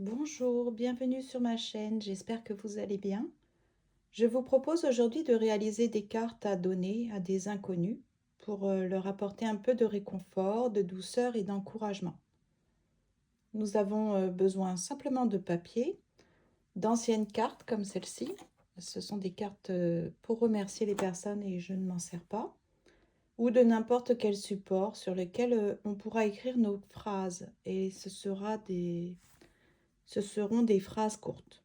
Bonjour, bienvenue sur ma chaîne, j'espère que vous allez bien. Je vous propose aujourd'hui de réaliser des cartes à donner à des inconnus pour leur apporter un peu de réconfort, de douceur et d'encouragement. Nous avons besoin simplement de papier, d'anciennes cartes comme celle-ci. Ce sont des cartes pour remercier les personnes et je ne m'en sers pas. Ou de n'importe quel support sur lequel on pourra écrire nos phrases et ce seront des phrases courtes.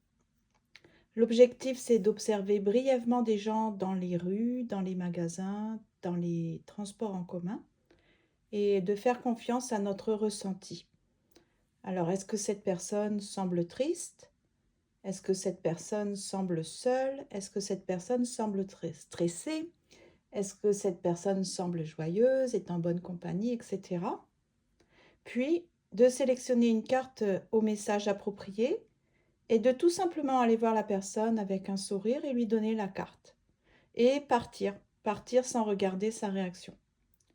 L'objectif, c'est d'observer brièvement des gens dans les rues, dans les magasins, dans les transports en commun et de faire confiance à notre ressenti. Alors, est-ce que cette personne semble triste? Est-ce que cette personne semble seule? Est-ce que cette personne semble très stressée? Est-ce que cette personne semble joyeuse, est en bonne compagnie, etc. Puis, de sélectionner une carte au message approprié et de tout simplement aller voir la personne avec un sourire et lui donner la carte. Et partir sans regarder sa réaction.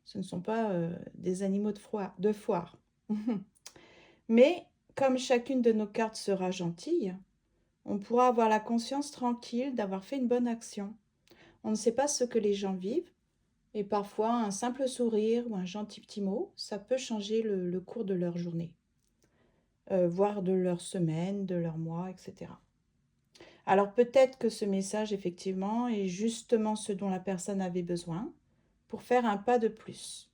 Ce ne sont pas des animaux de foire. Mais comme chacune de nos cartes sera gentille, on pourra avoir la conscience tranquille d'avoir fait une bonne action. On ne sait pas ce que les gens vivent, et parfois un simple sourire ou un gentil petit mot, ça peut changer le cours de leur journée, voire de leur semaine, de leur mois, etc. Alors peut-être que ce message, effectivement, est justement ce dont la personne avait besoin pour faire un pas de plus.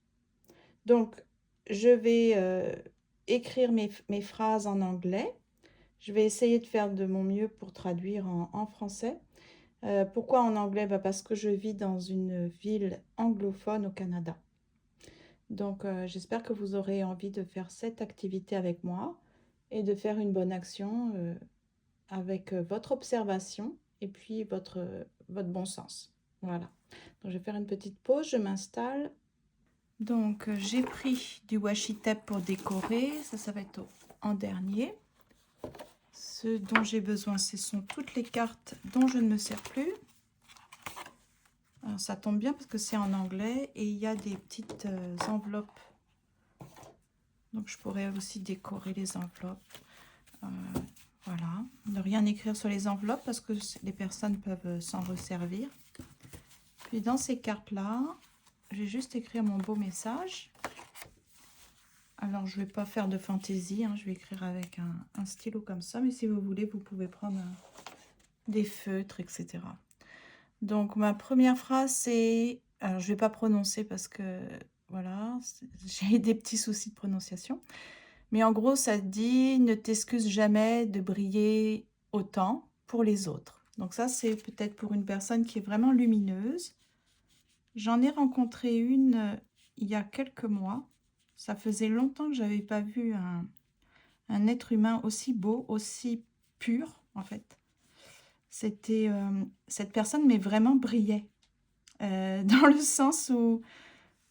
Donc, je vais écrire mes phrases en anglais. Je vais essayer de faire de mon mieux pour traduire en français. Pourquoi en anglais? Parce que je vis dans une ville anglophone au Canada. Donc, j'espère que vous aurez envie de faire cette activité avec moi et de faire une bonne action avec votre observation et puis votre bon sens. Voilà. Donc, je vais faire une petite pause, je m'installe. Donc, j'ai pris du washi tape pour décorer. Ça va être en dernier. Ce dont j'ai besoin, ce sont toutes les cartes dont je ne me sers plus. Alors, ça tombe bien parce que c'est en anglais et il y a des petites enveloppes. Donc, je pourrais aussi décorer les enveloppes. Voilà. Ne rien écrire sur les enveloppes parce que les personnes peuvent s'en resservir. Puis, dans ces cartes-là, je vais juste écrire mon beau message. Alors, je ne vais pas faire de fantaisie, je vais écrire avec un stylo comme ça, mais si vous voulez, vous pouvez prendre des feutres, etc. Donc, ma première phrase, c'est... Alors, je ne vais pas prononcer parce que, voilà, j'ai des petits soucis de prononciation. Mais en gros, ça dit « Ne t'excuse jamais de briller autant pour les autres ». Donc ça, c'est peut-être pour une personne qui est vraiment lumineuse. J'en ai rencontré une il y a quelques mois. Ça faisait longtemps que je n'avais pas vu un être humain aussi beau, aussi pur, en fait. C'était cette personne, mais vraiment brillait. Dans le sens où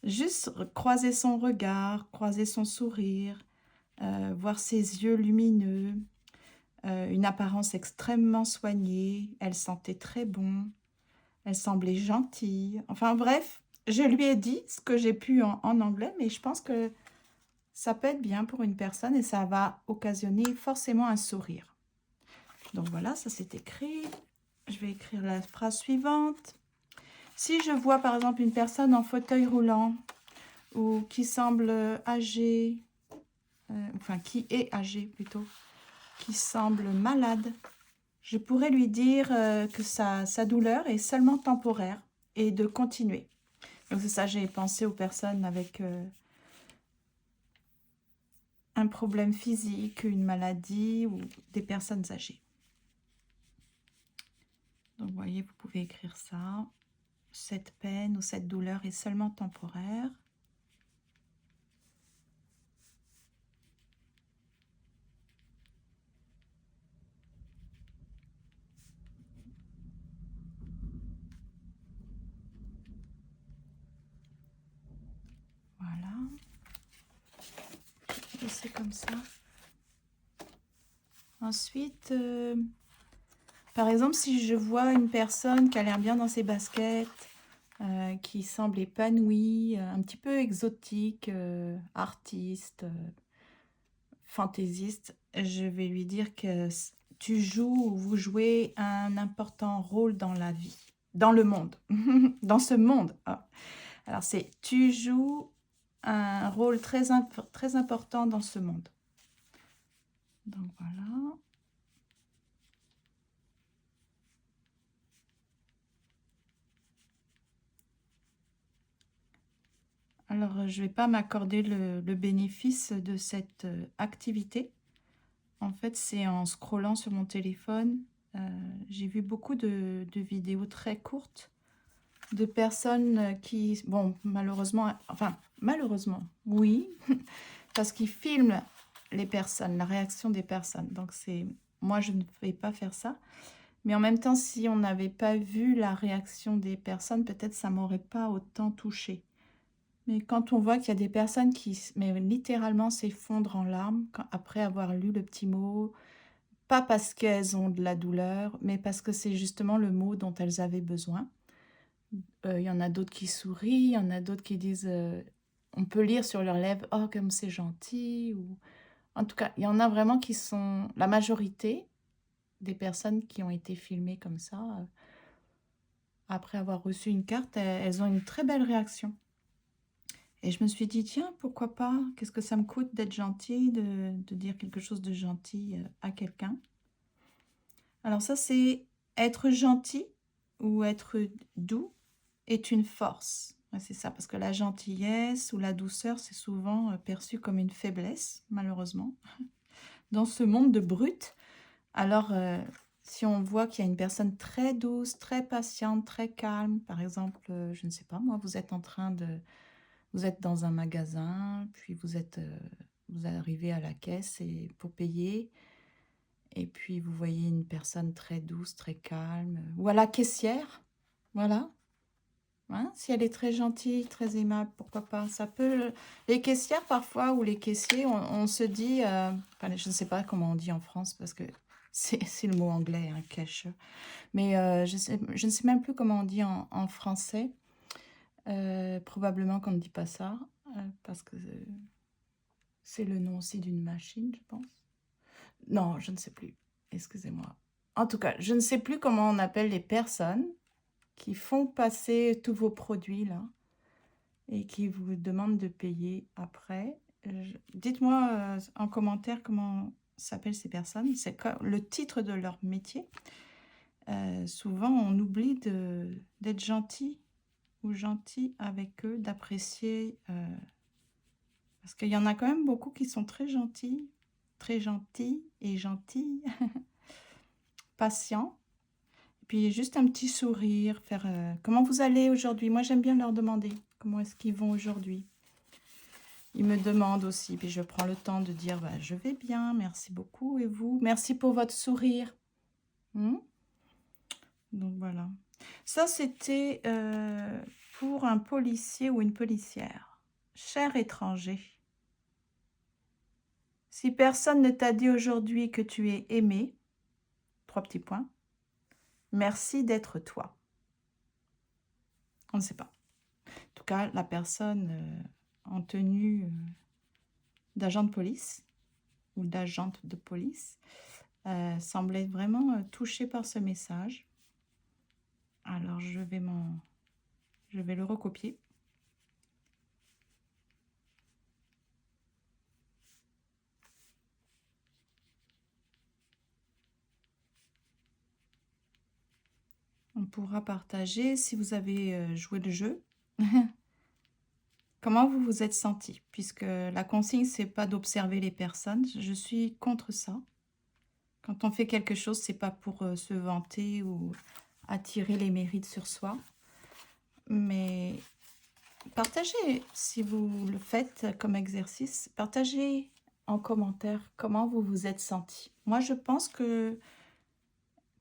juste croiser son regard, croiser son sourire, voir ses yeux lumineux, une apparence extrêmement soignée, elle sentait très bon, elle semblait gentille. Enfin bref, je lui ai dit ce que j'ai pu en anglais, mais je pense que ça peut être bien pour une personne et ça va occasionner forcément un sourire. Donc voilà, ça c'est écrit. Je vais écrire la phrase suivante. Si je vois par exemple une personne en fauteuil roulant ou qui semble âgée, enfin qui est âgée plutôt, qui semble malade, je pourrais lui dire que sa douleur est seulement temporaire et de continuer. Donc c'est ça, j'ai pensé aux personnes avec un problème physique, une maladie ou des personnes âgées. Donc vous voyez, vous pouvez écrire ça. Cette peine ou cette douleur est seulement temporaire. Voilà. C'est comme ça. Ensuite, par exemple, si je vois une personne qui a l'air bien dans ses baskets, qui semble épanouie, un petit peu exotique, artiste, fantaisiste, je vais lui dire que tu joues ou vous jouez un important rôle dans la vie, dans le monde, dans ce monde. Ah. Alors c'est tu joues un rôle très important dans ce monde. Donc voilà. Alors je ne vais pas m'accorder le bénéfice de cette activité. En fait, c'est en scrollant sur mon téléphone, j'ai vu beaucoup de vidéos très courtes de personnes qui, bon, malheureusement, enfin, malheureusement, oui, parce qu'ils filment les personnes, la réaction des personnes. Donc, moi, je ne vais pas faire ça. Mais en même temps, si on n'avait pas vu la réaction des personnes, peut-être ça m'aurait pas autant touchée. Mais quand on voit qu'il y a des personnes qui, mais littéralement, s'effondrent en larmes après avoir lu le petit mot, pas parce qu'elles ont de la douleur, mais parce que c'est justement le mot dont elles avaient besoin. Il y en a d'autres qui sourient, il y en a d'autres qui disent, on peut lire sur leurs lèvres, oh comme c'est gentil. Ou... En tout cas, il y en a vraiment qui sont, la majorité des personnes qui ont été filmées comme ça, après avoir reçu une carte, elles ont une très belle réaction. Et je me suis dit, tiens, pourquoi pas? Qu'est-ce que ça me coûte d'être gentil, de dire quelque chose de gentil à quelqu'un? Alors ça, c'est être gentil ou être doux est une force. Ouais, c'est ça, parce que la gentillesse ou la douceur, c'est souvent perçu comme une faiblesse, malheureusement. Dans ce monde de brutes, alors si on voit qu'il y a une personne très douce, très patiente, très calme, par exemple, je ne sais pas, moi, vous êtes dans un magasin, puis vous arrivez à la caisse et pour payer, et puis vous voyez une personne très douce, très calme, ou à la caissière, voilà. Hein, si elle est très gentille, très aimable, pourquoi pas? Ça peut. Les caissières parfois ou les caissiers, on se dit, enfin, je ne sais pas comment on dit en France parce que c'est le mot anglais, hein, cash. Mais je ne sais même plus comment on dit en français. Probablement qu'on ne dit pas ça parce que c'est le nom aussi d'une machine, je pense. Non, je ne sais plus. Excusez-moi. En tout cas, je ne sais plus comment on appelle les personnes qui font passer tous vos produits là et qui vous demandent de payer après. Dites-moi en commentaire comment s'appellent ces personnes. C'est le titre de leur métier. Souvent, on oublie d'être gentil ou gentil avec eux, d'apprécier. Parce qu'il y en a quand même beaucoup qui sont très gentils et gentilles, patients. Puis juste un petit sourire, faire comment vous allez aujourd'hui? Moi, j'aime bien leur demander comment est-ce qu'ils vont aujourd'hui. Ils me demandent aussi, puis je prends le temps de dire bah, je vais bien, merci beaucoup. Et vous? Merci pour votre sourire. Donc voilà. Ça, c'était pour un policier ou une policière. Cher étranger, si personne ne t'a dit aujourd'hui que tu es aimé, 3 petits points, merci d'être toi. On ne sait pas. En tout cas, la personne en tenue d'agent de police ou d'agente de police semblait vraiment touchée par ce message. Alors, je vais le recopier. On pourra partager si vous avez joué le jeu. Comment vous vous êtes senti? Puisque la consigne, c'est pas d'observer les personnes. Je suis contre ça. Quand on fait quelque chose, c'est pas pour se vanter ou attirer les mérites sur soi. Mais partagez, si vous le faites comme exercice, partagez en commentaire comment vous vous êtes senti. Moi, je pense que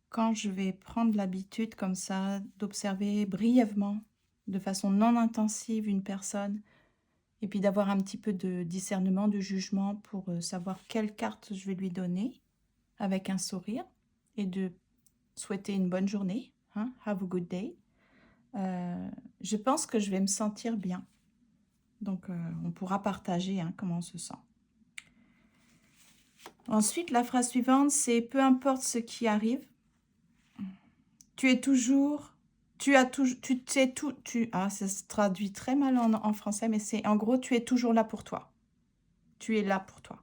quand je vais prendre l'habitude comme ça d'observer brièvement, de façon non intensive, une personne, et puis d'avoir un petit peu de discernement, de jugement pour savoir quelle carte je vais lui donner avec un sourire et de souhaiter une bonne journée, hein, have a good day, je pense que je vais me sentir bien. Donc, on pourra partager comment on se sent. Ensuite, la phrase suivante, c'est peu importe ce qui arrive, tu es toujours, tu as toujours, tu sais tout, ça se traduit très mal en français, mais c'est en gros, tu es toujours là pour toi. Tu es là pour toi.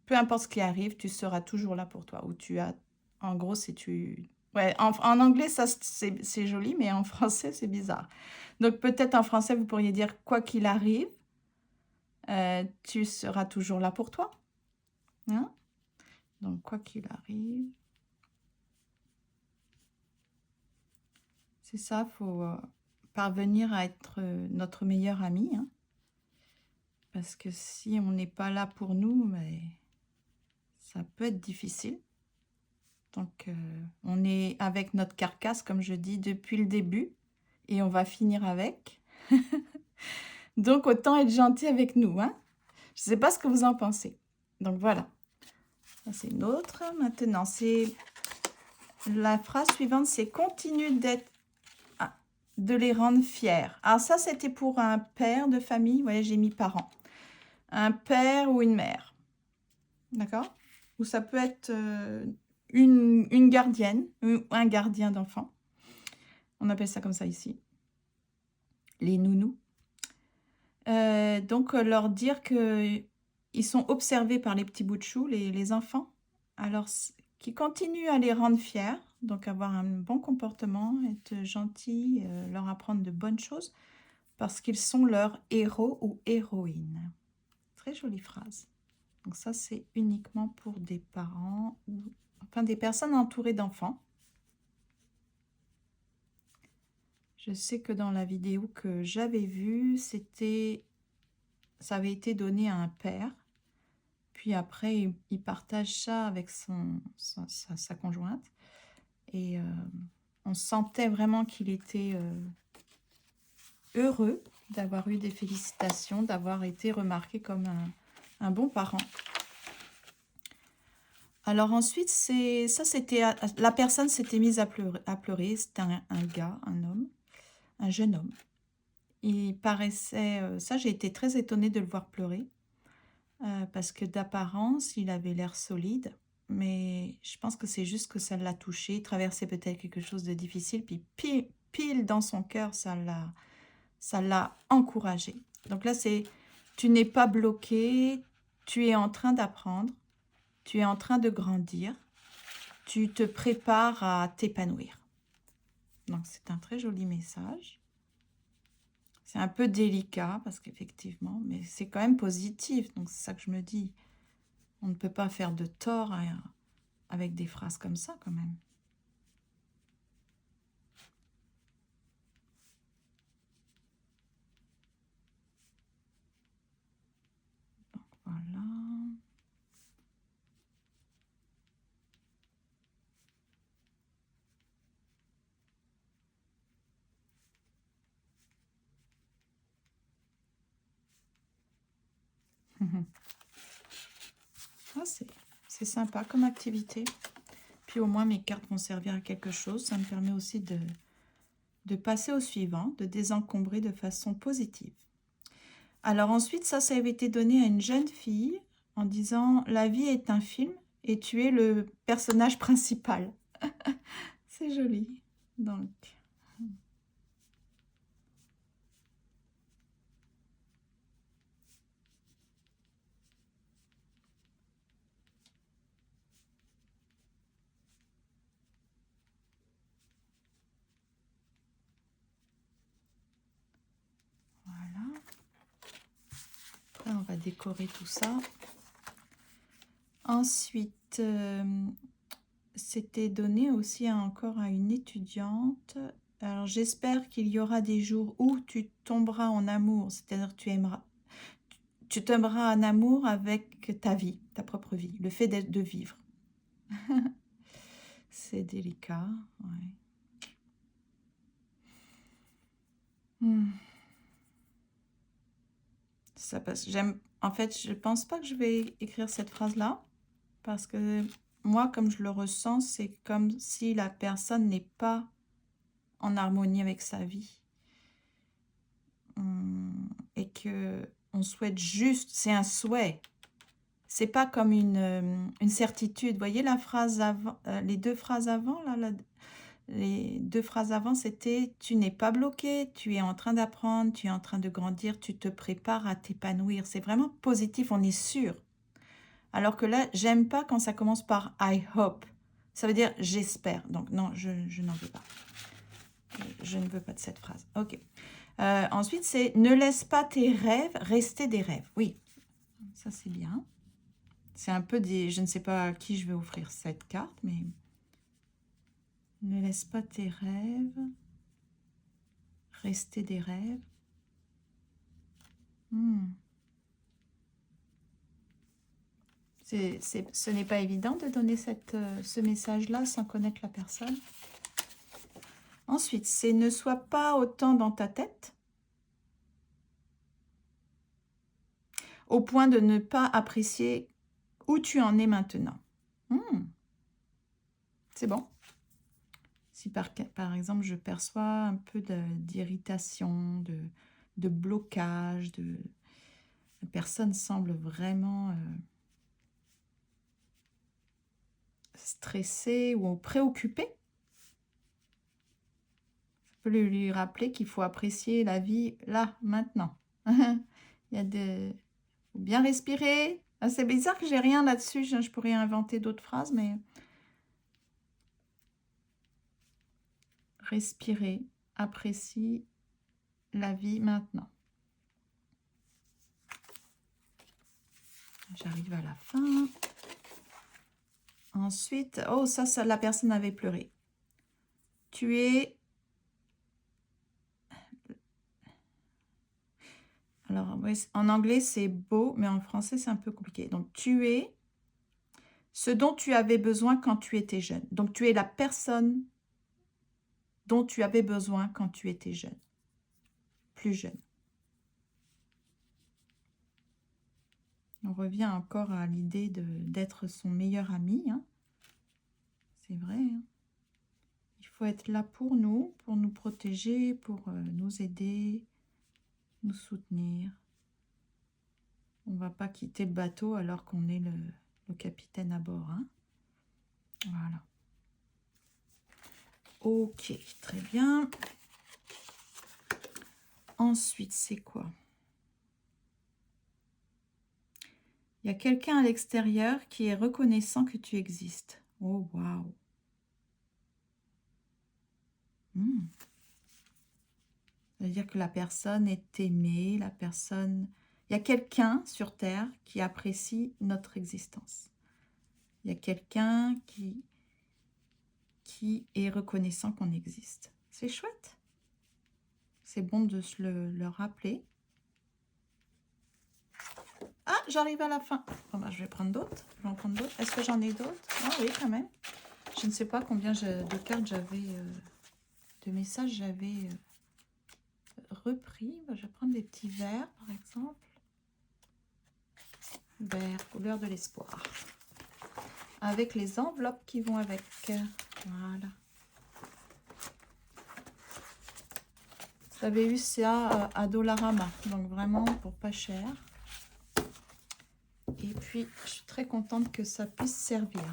Peu importe ce qui arrive, tu seras toujours là pour toi. Ou tu as, en gros, c'est tu... Ouais, en anglais, ça c'est joli, mais en français, c'est bizarre. Donc peut-être en français, vous pourriez dire quoi qu'il arrive, tu seras toujours là pour toi. Hein? Donc quoi qu'il arrive, c'est ça, faut parvenir à être notre meilleur ami. Hein? Parce que si on n'est pas là pour nous, mais ça peut être difficile. Donc, on est avec notre carcasse, comme je dis, depuis le début. Et on va finir avec. Donc, autant être gentil avec nous. Hein? Je ne sais pas ce que vous en pensez. Donc, voilà. Ça, c'est une autre. Maintenant, c'est... La phrase suivante, c'est « Continue d'être... de les rendre fiers ». Alors, ça, c'était pour un père de famille. Vous voyez, j'ai mis parent. Un père ou une mère. D'accord? Ou ça peut être une gardienne ou un gardien d'enfant. On appelle ça comme ça ici. Les nounous. Donc, leur dire qu'ils sont observés par les petits bouts de chou, les enfants. Alors, qui continuent à les rendre fiers. Donc, avoir un bon comportement, être gentil, leur apprendre de bonnes choses. Parce qu'ils sont leurs héros ou héroïnes. Très jolie phrase. Donc ça, c'est uniquement pour des parents ou enfin des personnes entourées d'enfants. Je sais que dans la vidéo que j'avais vue, ça avait été donné à un père. Puis après, il partage ça avec sa conjointe. Et on sentait vraiment qu'il était heureux d'avoir eu des félicitations, d'avoir été remarqué comme un bon parent. Alors ensuite, la personne s'était mise à pleurer. C'était un gars, un homme, un jeune homme. Il paraissait, ça j'ai été très étonnée de le voir pleurer, parce que d'apparence, il avait l'air solide, mais je pense que c'est juste que ça l'a touché, il traversait peut-être quelque chose de difficile, puis pile dans son cœur, ça l'a encouragé. Donc là, tu n'es pas bloqué, tu es en train d'apprendre, tu es en train de grandir, tu te prépares à t'épanouir. Donc, c'est un très joli message. C'est un peu délicat parce qu'effectivement, mais c'est quand même positif. Donc, c'est ça que je me dis. On ne peut pas faire de tort avec des phrases comme ça quand même. Donc, voilà. Ah, c'est sympa comme activité. Puis au moins mes cartes vont servir à quelque chose. Ça me permet aussi de passer au suivant, de désencombrer de façon positive. Alors ensuite, ça avait été donné à une jeune fille en disant « La vie est un film et tu es le personnage principal. » C'est joli. Donc, voilà. Après, on va décorer tout ça. Ensuite, c'était donné aussi encore à une étudiante. Alors, j'espère qu'il y aura des jours où tu tomberas en amour, c'est-à-dire tu tomberas en amour avec ta vie, ta propre vie, le fait de vivre. C'est délicat, ouais. Ça passe. En fait, je pense pas que je vais écrire cette phrase-là parce que moi, comme je le ressens, c'est comme si la personne n'est pas en harmonie avec sa vie. Et que on souhaite juste, c'est un souhait, c'est pas comme une certitude. Vous voyez la phrase avant, les deux phrases avant, là, les deux phrases avant, c'était « Tu n'es pas bloqué, tu es en train d'apprendre, tu es en train de grandir, tu te prépares à t'épanouir. » C'est vraiment positif, on est sûr. Alors que là, j'aime pas quand ça commence par « I hope ». Ça veut dire « j'espère ». Donc non, je n'en veux pas. Je ne veux pas de cette phrase. Ok. Ensuite, c'est « Ne laisse pas tes rêves rester des rêves ». Oui, ça c'est bien. C'est un peu des... Je ne sais pas à qui je vais offrir cette carte, mais... Ne laisse pas tes rêves rester des rêves. Ce n'est pas évident de donner ce message-là sans connaître la personne. Ensuite, c'est « Ne sois pas autant dans ta tête au point de ne pas apprécier où tu en es maintenant. » C'est bon. Si par exemple, je perçois un peu d'irritation, de blocage, la personne semble vraiment stressée ou préoccupée, je peux lui rappeler qu'il faut apprécier la vie là, maintenant. Il y a faut bien respirer. Ah, c'est bizarre que j'ai rien là-dessus, je pourrais inventer d'autres phrases, mais... Respirer, apprécie la vie maintenant. J'arrive à la fin. Ensuite, oh ça la personne avait pleuré. Tu es... Alors, en anglais, c'est beau, mais en français, c'est un peu compliqué. Donc, tu es ce dont tu avais besoin quand tu étais jeune. Donc, tu es la personne dont tu avais besoin quand tu étais jeune. Plus jeune. On revient encore à l'idée d'être son meilleur ami. Hein. C'est vrai. Hein. Il faut être là pour nous protéger, pour nous aider, nous soutenir. On ne va pas quitter le bateau alors qu'on est le capitaine à bord. Hein. Voilà. Ok, très bien. Ensuite, c'est quoi? Il y a quelqu'un à l'extérieur qui est reconnaissant que tu existes. Oh, waouh. C'est-à-dire que la personne est aimée, la personne... Il y a quelqu'un sur Terre qui apprécie notre existence. Il y a quelqu'un qui est reconnaissant qu'on existe. C'est chouette. C'est bon de se le rappeler. Ah, j'arrive à la fin. Bon, ben, je vais prendre d'autres. Je vais en prendre d'autres. Est-ce que j'en ai d'autres? Ah oui, quand même. Je ne sais pas combien de cartes j'avais, de messages j'avais repris. Je vais prendre des petits verts, par exemple. Vert, couleur de l'espoir. Avec les enveloppes qui vont avec. Voilà. J'avais eu ça à Dollarama, donc vraiment pour pas cher. Et puis, je suis très contente que ça puisse servir.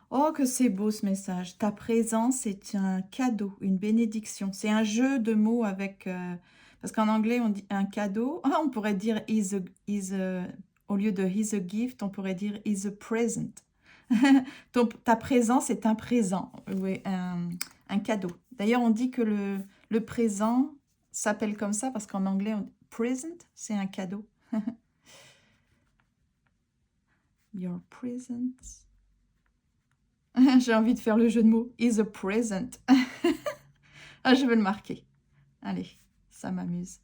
Oh, que c'est beau ce message. Ta présence est un cadeau, une bénédiction. C'est un jeu de mots avec... parce qu'en anglais, on dit un cadeau. Ah, on pourrait dire au lieu de is a gift, on pourrait dire is a present. Ta présence est un présent, oui, un cadeau. D'ailleurs, on dit que le présent s'appelle comme ça parce qu'en anglais, present, c'est un cadeau. Your presence. J'ai envie de faire le jeu de mots. Is a present. Ah, je vais le marquer. Allez, ça m'amuse.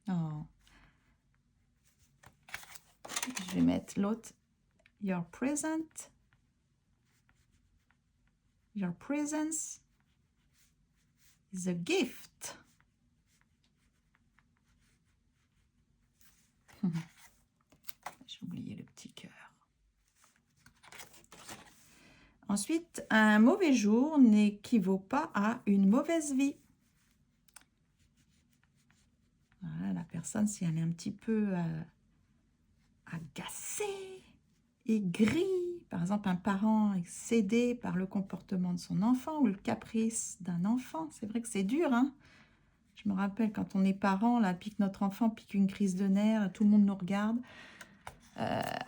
Oh. Je vais mettre l'autre. Your present. Your presence is a gift. J'ai oublié le petit cœur. Ensuite, un mauvais jour n'équivaut pas à une mauvaise vie. Voilà, personne, si elle est un petit peu agacée, aigrie, par exemple un parent excédé par le comportement de son enfant ou le caprice d'un enfant, c'est vrai que c'est dur, hein. Je me rappelle quand on est parent, là, puis que notre enfant pique une crise de nerfs, tout le monde nous regarde.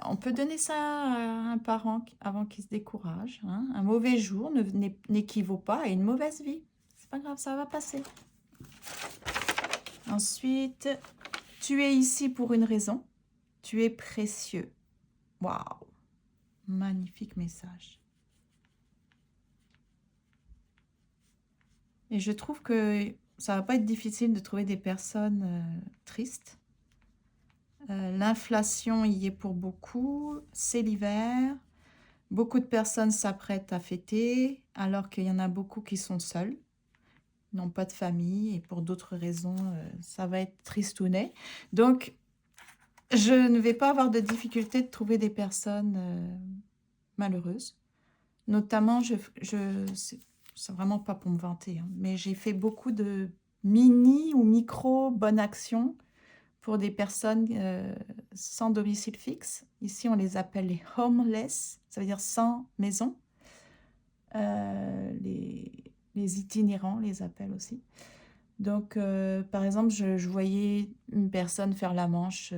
On peut donner ça à un parent avant qu'il se décourage, hein. Un mauvais jour n'équivaut pas à une mauvaise vie. C'est pas grave, ça va passer. Ensuite, tu es ici pour une raison. Tu es précieux. Waouh! Magnifique message. Et je trouve que ça va pas être difficile de trouver des personnes tristes. L'inflation y est pour beaucoup. C'est l'hiver. Beaucoup de personnes s'apprêtent à fêter, alors qu'il y en a beaucoup qui sont seuls, n'ont pas de famille, et pour d'autres raisons, ça va être tristounet. Donc, je ne vais pas avoir de difficulté de trouver des personnes malheureuses. Notamment, c'est vraiment pas pour me vanter, hein, mais j'ai fait beaucoup de mini ou micro bonnes actions pour des personnes sans domicile fixe. Ici, on les appelle les homeless, ça veut dire sans maison. Les itinérants les appellent aussi. Donc, par exemple, je voyais une personne faire la manche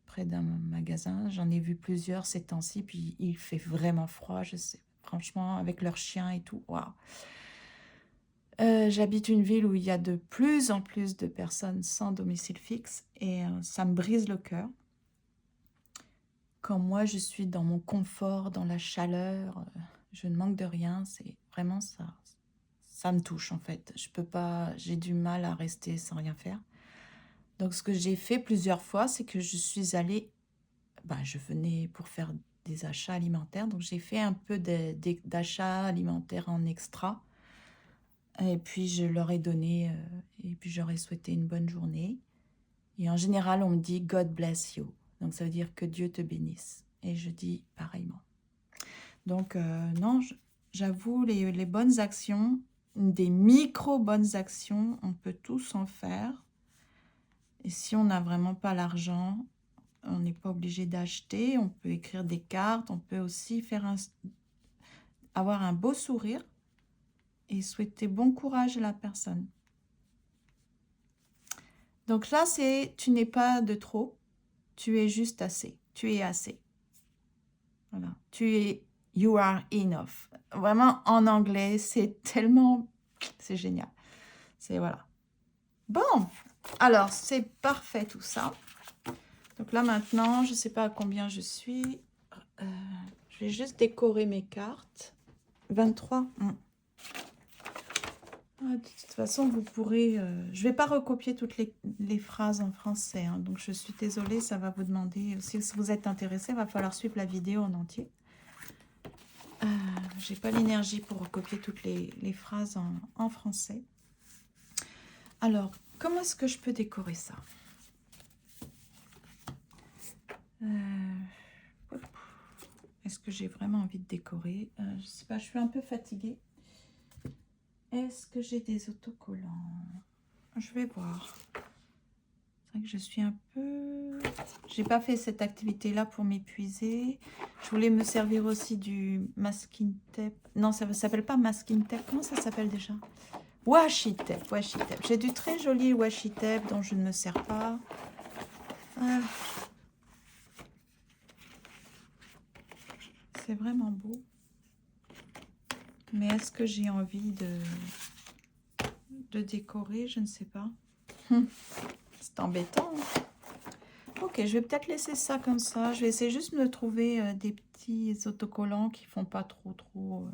près d'un magasin. J'en ai vu plusieurs ces temps-ci, puis il fait vraiment froid, je sais, franchement, avec leurs chiens et tout. Waouh! J'habite une ville où il y a de plus en plus de personnes sans domicile fixe et ça me brise le cœur. Quand moi, je suis dans mon confort, dans la chaleur, je ne manque de rien, c'est vraiment ça. Ça me touche en fait. Je peux pas, j'ai du mal à rester sans rien faire. Donc ce que j'ai fait plusieurs fois, c'est que je suis allée, je venais pour faire des achats alimentaires, donc j'ai fait un peu d'achats alimentaires en extra. Et puis je leur ai donné, et puis j'aurais souhaité une bonne journée. Et en général, on me dit God bless you. Donc ça veut dire que Dieu te bénisse. Et je dis pareillement. Donc non, j'avoue, les bonnes actions, des micro-bonnes actions, on peut tous en faire. Et si on n'a vraiment pas l'argent, on n'est pas obligé d'acheter. On peut écrire des cartes. On peut aussi avoir un beau sourire et souhaiter bon courage à la personne. Donc là, tu n'es pas de trop. Tu es juste assez. Tu es assez. Voilà. You are enough. Vraiment, en anglais, c'est tellement... C'est génial. C'est voilà. Bon, alors, c'est parfait tout ça. Donc là, maintenant, je ne sais pas à combien je suis. Je vais juste décorer mes cartes. 23. De toute façon, vous pourrez... je ne vais pas recopier toutes les phrases en français. Hein, donc, je suis désolée, ça va vous demander... Si vous êtes intéressé, il va falloir suivre la vidéo en entier. Je n'ai pas l'énergie pour recopier toutes les phrases en français. Alors, comment est-ce que je peux décorer ça? Est-ce que j'ai vraiment envie de décorer? Je ne sais pas, je suis un peu fatiguée. Est-ce que j'ai des autocollants? Je vais voir. C'est vrai que je suis un peu... J'ai pas fait cette activité-là pour m'épuiser. Je voulais me servir aussi du masking tape. Non, ça ne s'appelle pas masking tape. Comment ça s'appelle déjà? Washi tape. Washi tape. J'ai du très joli washi tape dont je ne me sers pas. C'est vraiment beau. Mais est-ce que j'ai envie de décorer? Je ne sais pas. C'est embêtant. Ok, je vais peut-être laisser ça comme ça. Je vais essayer juste de me trouver des petits autocollants qui font pas trop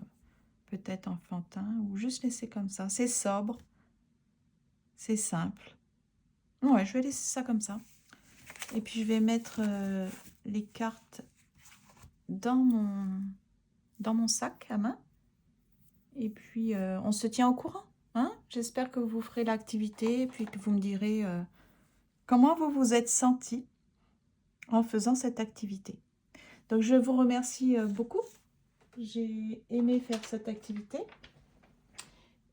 peut-être enfantin. Ou juste laisser comme ça. C'est sobre. C'est simple. Ouais, je vais laisser ça comme ça. Et puis je vais mettre les cartes dans mon sac à main. Et puis on se tient au courant. Hein? J'espère que vous ferez l'activité et puis que vous me direz comment vous vous êtes senti en faisant cette activité. Donc je vous remercie beaucoup. J'ai aimé faire cette activité.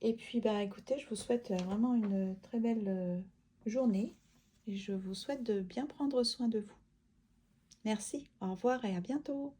Et puis écoutez, je vous souhaite vraiment une très belle journée. et je vous souhaite de bien prendre soin de vous. Merci, au revoir et à bientôt.